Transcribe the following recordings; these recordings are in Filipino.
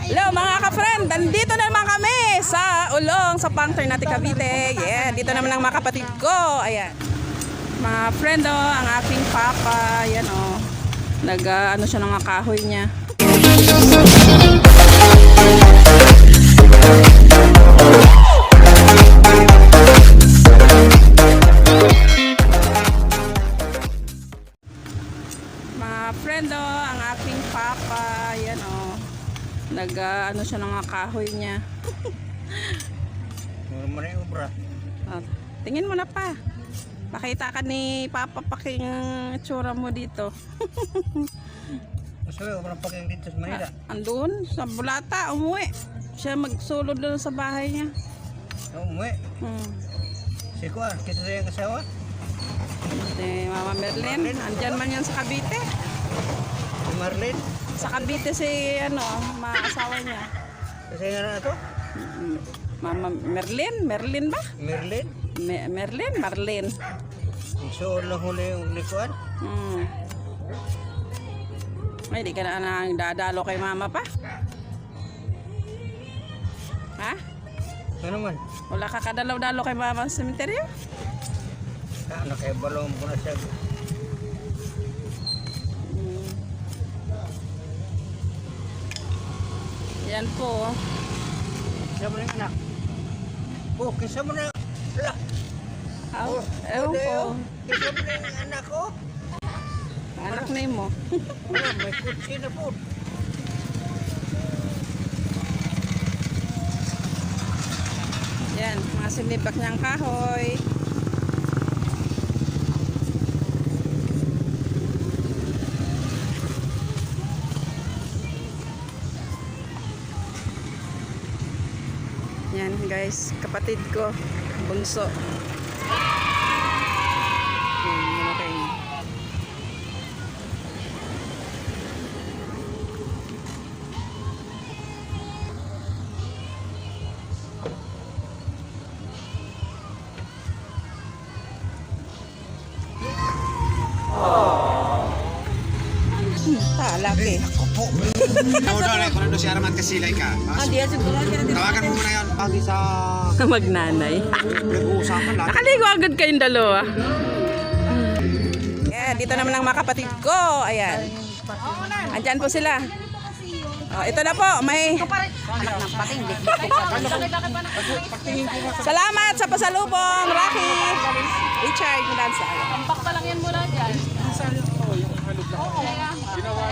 Hello mga ka-friend, nandito na naman kami sa Ulong, sa Pang Ternate, Cavite. Yeah, dito naman ang mga kapatid ko. Ayan. Mga friend, oh, ang aking papa. Ayan, oh. Ano siya ng kahoy niya. Mga friend, oh, ang aking papa. Ayan, oh. Ano siya ng kahoy niya. Oh, tingin mo na pa. Pakita ka ni Papa paking itsura mo dito. Masabi, walang paking dito sa Manila. Andun, sa Bulata, umuwi. Siya magsulod doon sa bahay niya. Umuwi. Si Kuan, kita sa yung kasawa. Si Mama Merlin, andyan man yan sa Cavite. Si Marlene. Sa Cavite si, asawa niya. Kasi nga na ito? Mama Merlin ba? Merlin. Marlene. So, lang huli yung likuan. Ay, di ka na nang dadalo kay Mama pa? Ha? Ano man? Wala ka kadalaw-dalo kay Mama sa sementeryo? Nakaibalong po na siya. Yan po. Kisa mo na yung anak. Oh, kisa mo na. Wala. Ewan po. Kisa mo na yung anak ko. Anak na mo. Wala, may kutsi na po. Yan, mga sinibak niyang kahoy. Yan guys, kapatid ko, bunso. Yan, malaki. Laki. Ikaw daw, kung ano si Aramat kasilay ka. Tawagan mo muna yan. Pagi sa Magnanay. nag-uusapan natin. Nakaligo agad kayong dalawa. Yeah, dito naman ang mga kapatid ko. Ayan. Andyan po sila. Oh, ito na po, may salamat sa pasalubong, Rocky. Richard, Mudansa. Tampak pa lang yan mula dyan.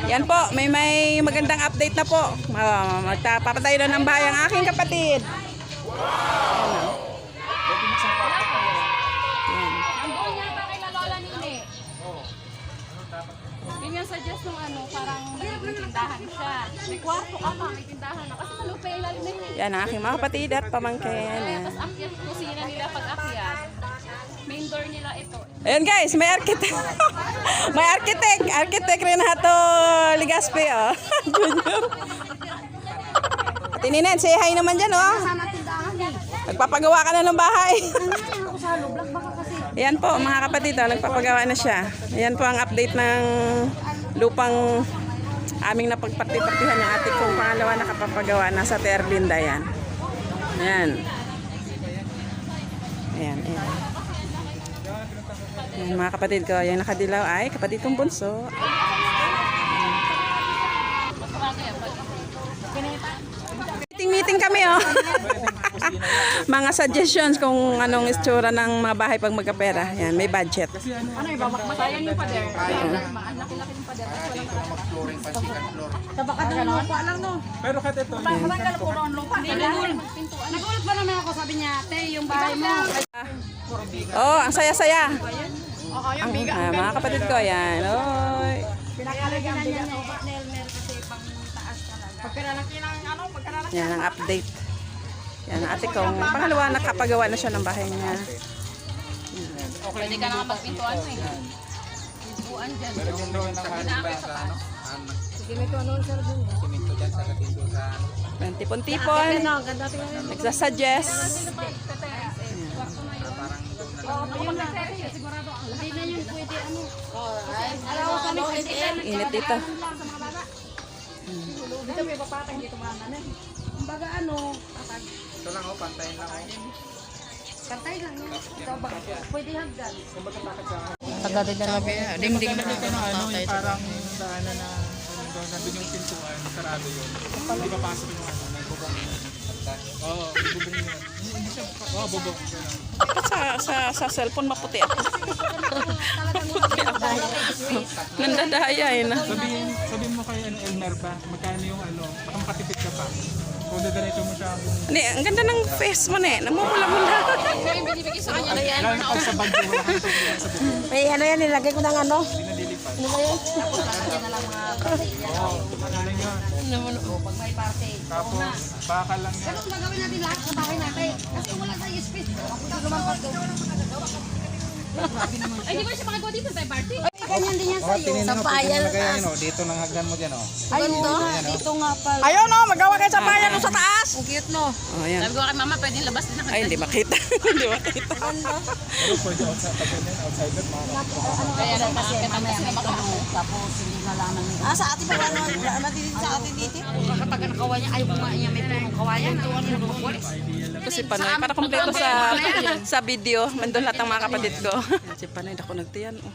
Yan po, may magandang update na po. Magpapatayo na ng bahay ang aking kapatid. Nandoon yata kay na Lola Nini. Yun yung suggest nung parang may tindahan siya. May kwarto ka pa, may tindahan na. Kasi sa lupa yung lalim na yun. Yan ang aking mga kapatid at pamangkin. Yan. Tapos akyat, kusina nila pag akyat. Main door nila ito. Ayan guys, may architect. May architect Renato Ligaspe, oh. Junior. Tininen, say hi naman dyan, oh. Nagpapagawa ka na ng bahay. Ayan po, mga kapatid, oh, nagpapagawa na siya. Ayan po ang update ng lupang aming napagparti-partihan yung ating kong pangalawa na kapapagawa na sa Terlinda, yan. Ayan. Ayan, ayan. Yung mga kapatid ko, yung nakadilaw ay kapatid kong bunso. Meeting kami, oh. Mga suggestions kung anong istura ng mga bahay pag magkapera. Yan, may budget. Ano yung bamakbasayan yung pader? Laki-laki yung pader. Tabakan ng lupa lang, no? Pero kat ito. Matanggal po ang lupa. Nagulat ba naman ako, sabi niya, te, yung bahay mo. Oh, ang saya-saya. Oo, yung biga. Mga kapatid ko, yan. Oy. Pinakalagyan niya niya yung Nelmer kasi pang taas talaga. Pagkaralaki ng pagkaralaki. Yan ang update. Yan ang ate kong pangalawa nakapagawa na siya ng bahay niya. Pwede ka na magpintuan mo eh. Pintuan dyan. Ginamit sa taas. Tipon-tipon. Nagsasuggest. Hindi na yun pwede Init dito. Dito may papatang dito mga ano. Kumbaga ano, patag. Ito lang oh, pantayin lang oh. Pantay lang yan. Ikaw ba? Pwede hagdan. Dingding na dito na ano, yung parang daanan na ano doon, nandun yung pintuan, sarado yun. Hindi papasok yung ano, may bubong. Oo, may bubong yun. Hindi siya, bubong. Sa cellphone maputi ako. Maputi ako. Nandadaya eh na. Sabihin mo kay Elmer ba, magkano yung ano, baka makatipid ka pa. Kung dadanito mo siya, Ne, ang ganda ng face mo ne. Namumula-mula. Kaya yung binibigay sa kanya na yan. lalo na pag sa bagyo, wala kang tubig sa bubong. May ano yan, nilagay ko ng ano. Hindi na lilipad. Ano ba yun? Oo, ano yun. Pag may party. Tapos, baka lang yan. Ganun gagawin natin lahat sa bahay natin. Kasi kung wala tayong space, mapunta lumampas doon. Ay, di ba siya makagawa dito sa party? Ganyan din yan sa'yo. Sa bayan. Dito nang hagdan mo dyan oh. Ganito? Dito nga pala. Ayaw no, magawa kayo sa bayan no, sa taas. Ang cute no. Oh, yan. Sabi ko kay mama, pwedeng labas din ang Ay, hindi makita. Hindi makita. Pero pwede outside, pag ganyan, outsider, mga Kaya na makakita kasi na makakita. Tapos hindi na lang ng... sa atin pa wala matitid sa atin dito. Kapag ang kawayan, ayaw kumain niya may punong kawayan. Ayaw niya magpapulis. Si Panoy, para kumpleto sa video. Mandun lahat ang mga kapatid ko. Si Panoy, ako nagtiyan. Oh.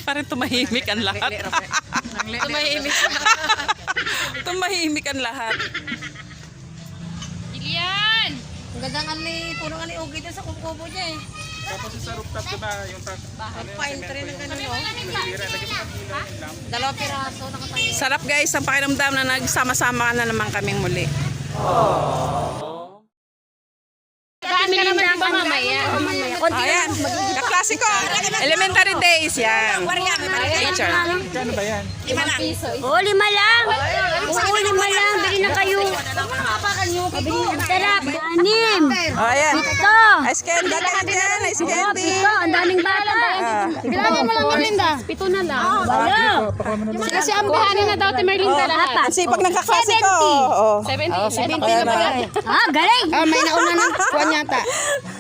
Parang tumahimik ang lahat. Tumahimik. Tumahimik ang lahat. Ilian! Ang ganda nga ni puno nga ni Ogie dyan sa kubo niya eh. Tapos yung sa rooftop, diba, yung Pine tree ng ganun oh. tira, lagyan mo ng ilaw yung lamp. Dalawang piraso nakatayo. Sarap guys, ang pakiramdam na nagsama-sama na naman kaming muli. Saan ka naman ba mamaya? Ayan, kaklasiko. Elementary days, yan. Teacher. Kano ba yan? Oh, 5 lang. Oo, 5 lang. Bili na kayo. Sarap. 6. Oh, ayan. Ito. Ice candy lahat yan, ice candy. Ito, ang daming bata. Bilangin mo lang Merlinda. 7 na lang. Wala. Kasi ang bahanin na daw ti Merlinda lahat. Ang sipag ng kaklasiko. Oh. 70. 70 na pala. Ah, galing. May nauna ng kuwan yata.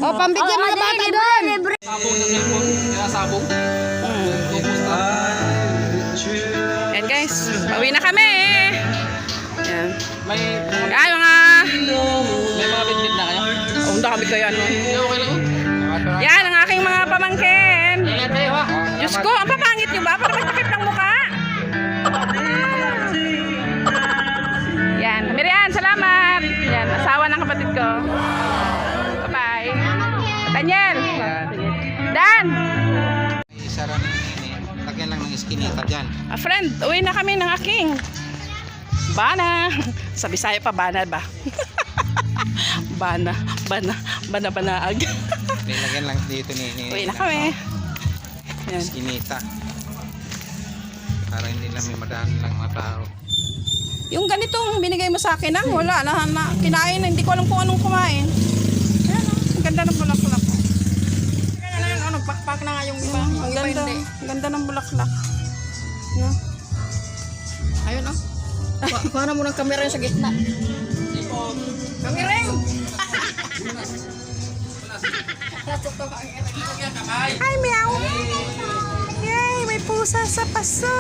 Oh, pambigyan mga bata doon. Sabong ng cellphone, kaya sabong. Yan guys, pauwi na kami. Yan. May Ay, mga... bitbit na kayo? Oh, hindi kami kaya, no? Okay lang. Yan, ang aking mga pamangkin. Ayan tayo ha. Diyos ko, ang papangit nyo ba? Para may takip ng mukha. Yan, kami riyan, salamat. Yan, asawa ng kapatid ko. Bye-bye. Daniel. Dan. Isara ni lagyan lang ng iskinita dyan. A friend, uwi na kami ng aking bana. Sa Bisaya pa, bana ba? Banaag. Nilagyan lang dito ni Uwi na kami. Yan. iskinita. Para hindi lang may madaan lang mga tao. Yung ganitong binigay mo sa akin, wala na, kinain na, hindi ko alam kung anong kumain. Ayan, ang ganda ng bulaklak. Nagpakpak na nga yung iba. Ang ganda ng bulaklak. No? Ayun oh. Kuha na mo ng kamera sa gitna. Kamera! Hi, meow! Yay! May pusa sa paso!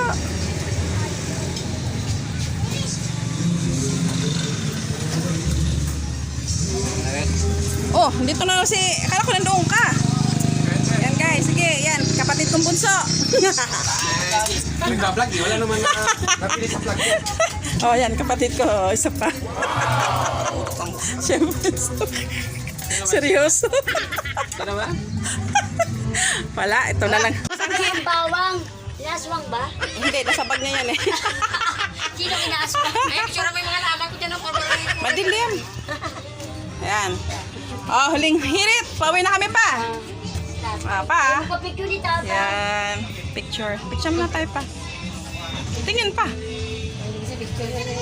Oh, dito na si... Akala ko nandoon ka. Yan guys, sige, yan. Kapatid kong bunso. Nagbablog eh, wala naman napili sa vlog yan. Oh, yan, kapatid ko. Oh, isa pa. Siyempre. Seryoso. Ano ba? Wala, ito na lang. Ang bawang. Inaswang ba? Hindi, nasa bag niya yan eh. Sino inaswang? Ay, picture mo yung mga laman ko dyan. Madilim. Ayan. Oh, huling hirit. Pauwi na kami pa. Pa. Picture ni Tata. Yan. Picture. Picture muna tayo pa. Tingin pa. Sa picture ni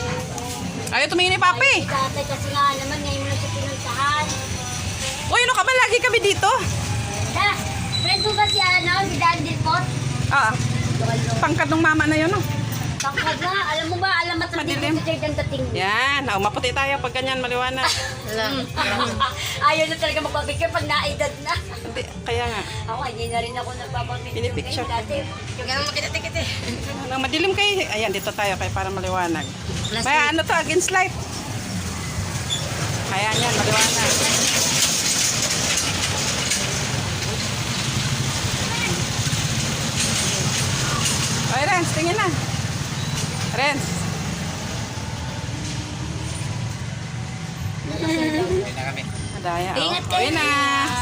Ayaw tumingin ni Papi. Tatay kasi nga naman ngayon mo na siya pinuntahan. Uy, ano ka ba? Lagi kami dito. Da, friend mo ba si ano? Si Dan Dilpot? Ah, pangkat ng mama na yun. Oh. Tangkad na. Alam mo ba, alamat na Madilim. dito sa ang dating. Yan, maputi tayo pag ganyan maliwanag. Ayaw na talaga magpapicture pag naedad na. Hindi, kaya nga. Ako, hindi na rin ako nagpapapicture. Pinipicture. Dati, yung ganun makitikit eh. Nang madilim kayo. Ayan, dito tayo kaya para maliwanag. Kaya ano to, against light. Ayan yan, maliwanag. Ay, Renz, tingin na. Renz. Uwi na kami. Adaya. Ingat Oh. kayo. Uwi na.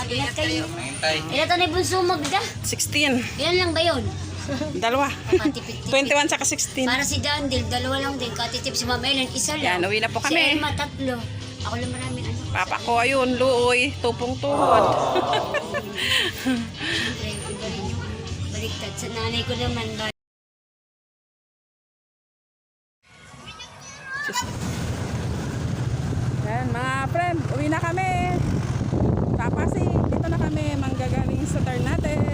Ingat kayo. Mahintay. Ilan taon na bunso magda? 16. Ilan lang ba yun? Dalawa. Katipid-tipid. 21 saka 16. Para si Dandil, dalawa lang din. Katitip si Mama Ellen, isa lang. Yan, uwi na po Si kami. Emma, tatlo. Ako lang maraming ano. Papa ko, ayun, luoy, tupong tuhod. Siyempre, iba rin yung baliktad. Sa nanay ko naman, Yan, mga friend, uwi na kami. Tapasi, dito na kami manggagaling sa turn natin.